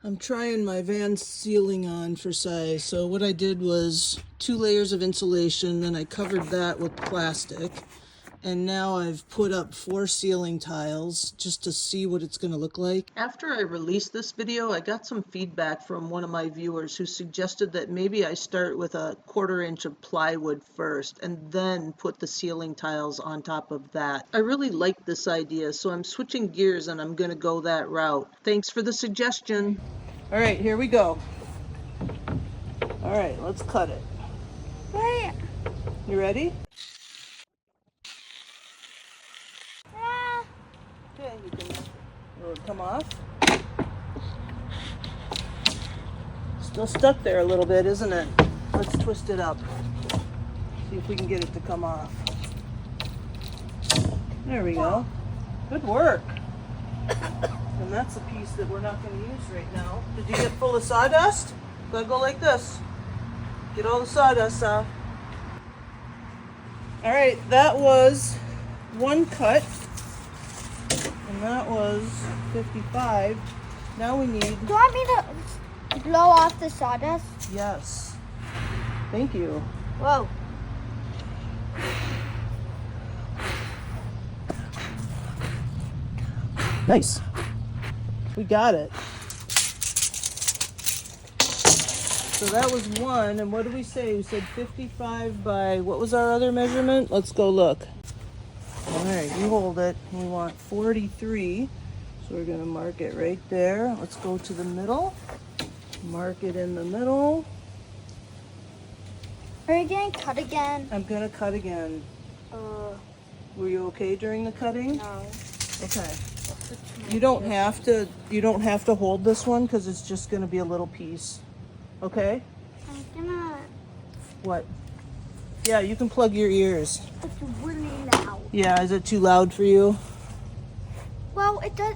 I'm trying my van ceiling on for size. So what I did was 2 layers of insulation, then I covered that with plastic. And now I've put up 4 ceiling tiles just to see what it's going to look like. After I released this video, I got some feedback from one of my viewers who suggested that maybe I start with a 1/4 inch of plywood first and then put the ceiling tiles on top of that. I really like this idea, so I'm switching gears and I'm going to go that route. Thanks for the suggestion. All right, here we go. All right, let's cut it. Wait. You ready? Okay, will it come off? Still stuck there a little bit, isn't it? Let's twist it up. See if we can get it to come off. There we go. Good work. And that's a piece that we're not going to use right now. Did you get full of sawdust? Gotta go like this. Get all the sawdust off. All right, that was 1 cut. And that was 55. Now we need... Do you want me to blow off the sawdust? Yes. Thank you. Whoa. Nice. We got it. So that was 1. And what did we say? We said 55 by... What was our other measurement? Let's go look. All right, you hold it. We want 43. So we're going to mark it right there. Let's go to the middle. Mark it in the middle. Are you going to cut again? I'm going to cut again. Were you okay during the cutting? No. Okay. You don't have to hold this one because it's just going to be a little piece. Okay? I'm gonna... What? Yeah, you can plug your ears. It's really loud. Yeah, is it too loud for you? Well, it does.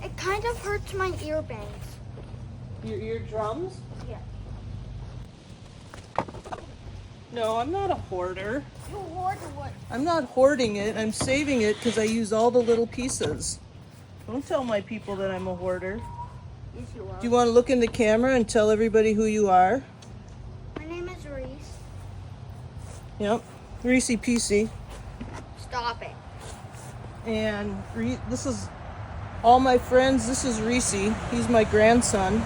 It kind of hurts my ear bangs. Your eardrums? Yeah. No, I'm not a hoarder. You hoard what? I'm not hoarding it. I'm saving it because I use all the little pieces. Don't tell my people that I'm a hoarder. Yes, you are. Do you want to look in the camera and tell everybody who you are? My name is Reese. Yep. Reese PC. Stop it. And this is all my friends. This is Reese. He's my grandson.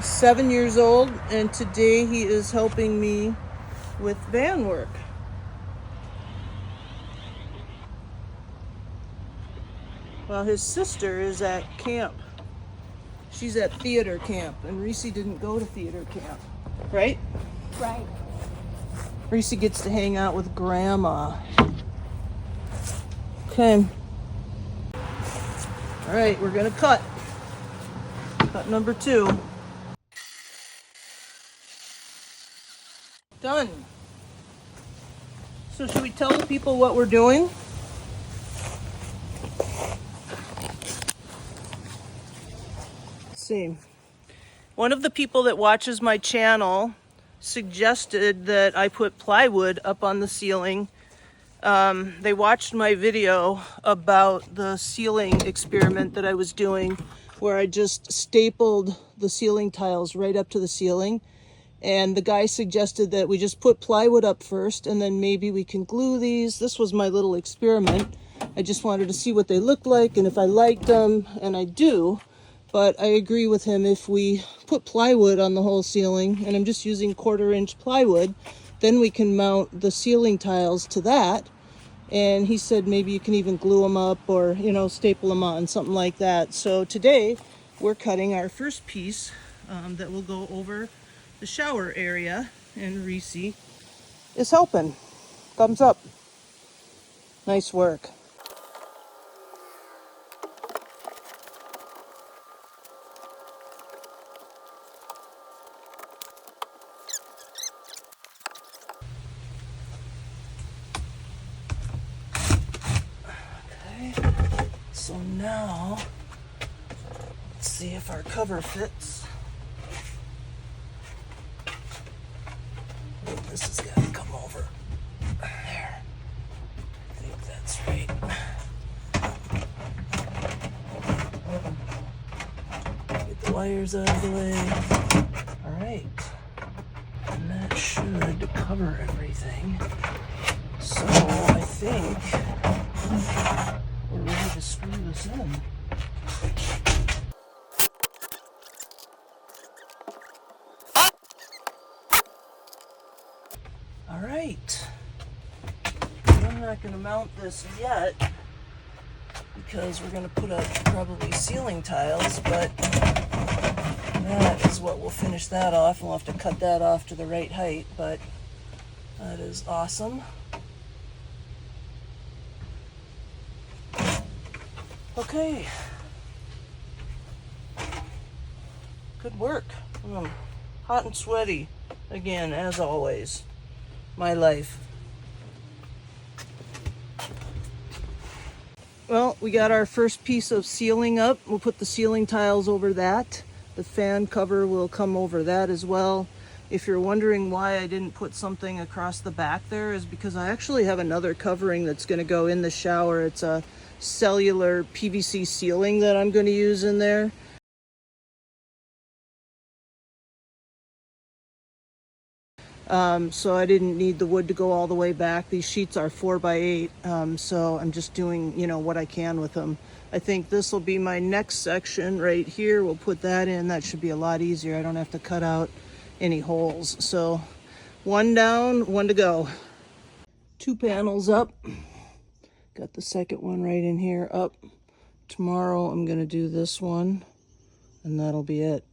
7 years old, and today he is helping me with van work. Well, his sister is at camp. She's at theater camp, and Reese didn't go to theater camp, right? Right. Reese gets to hang out with Grandma. Okay. All right, we're gonna cut. Cut number 2. Done. So should we tell the people what we're doing? Let's see. One of the people that watches my channel suggested that I put plywood up on the ceiling. They watched my video about the ceiling experiment that I was doing, where I just stapled the ceiling tiles right up to the ceiling. And the guy suggested that we just put plywood up first and then maybe we can glue these. This was my little experiment. I just wanted to see what they looked like and if I liked them, and I do. But I agree with him, if we put plywood on the whole ceiling, and I'm just using 1/4 inch plywood, then we can mount the ceiling tiles to that. And he said maybe you can even glue them up or, you know, staple them on, something like that. So today we're cutting our first piece that will go over the shower area, and Reese is helping. Thumbs up. Nice work. Okay, so now let's see if our cover fits. This has got to come over. There. I think that's right. Get the wires out of the way. All right. And that should cover everything. So I think we're ready to screw this in. All right. I'm not going to mount this yet because we're going to put up probably ceiling tiles, but that is what will finish that off. We'll have to cut that off to the right height, but that is awesome. Okay. Good work. Hot and sweaty again, as always. My life. Well, we got our first piece of ceiling up. We'll put the ceiling tiles over that. The fan cover will come over that as well. If you're wondering why I didn't put something across the back there, is because I actually have another covering that's going to go in the shower. It's a cellular PVC ceiling that I'm going to use in there. So I didn't need the wood to go all the way back. These sheets are 4x8, so I'm just doing, what I can with them. I think this will be my next section right here. We'll put that in. That should be a lot easier. I don't have to cut out any holes. So one down, one to go. 2 panels up. Got the second one right in here up. Tomorrow I'm going to do this one, and that'll be it.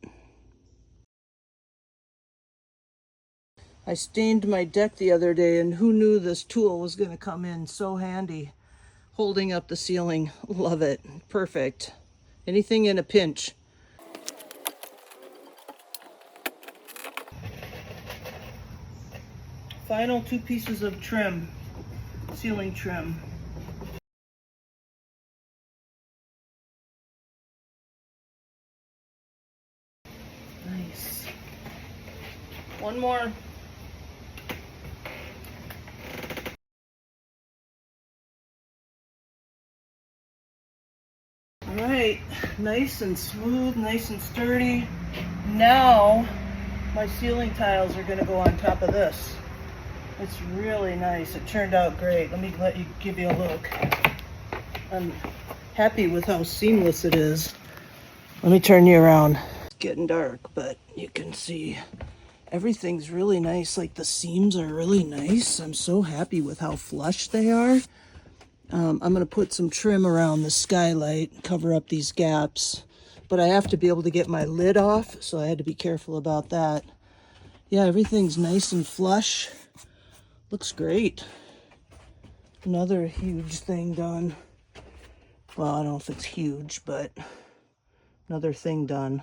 I stained my deck the other day, and who knew this tool was going to come in so handy. Holding up the ceiling. Love it. Perfect. Anything in a pinch. Final 2 pieces of trim. Ceiling trim. Nice. One more. All right, nice and smooth, nice and sturdy. Now my ceiling tiles are going to go on top of this. It's really nice. It turned out great. Let me give you a look. I'm happy with how seamless it is. Let me turn you around. It's getting dark, but you can see everything's really nice. Like the seams are really nice. I'm so happy with how flush they are. I'm going to put some trim around the skylight, cover up these gaps, but I have to be able to get my lid off, so I had to be careful about that. Yeah, everything's nice and flush. Looks great. Another huge thing done. Well, I don't know if it's huge, but another thing done.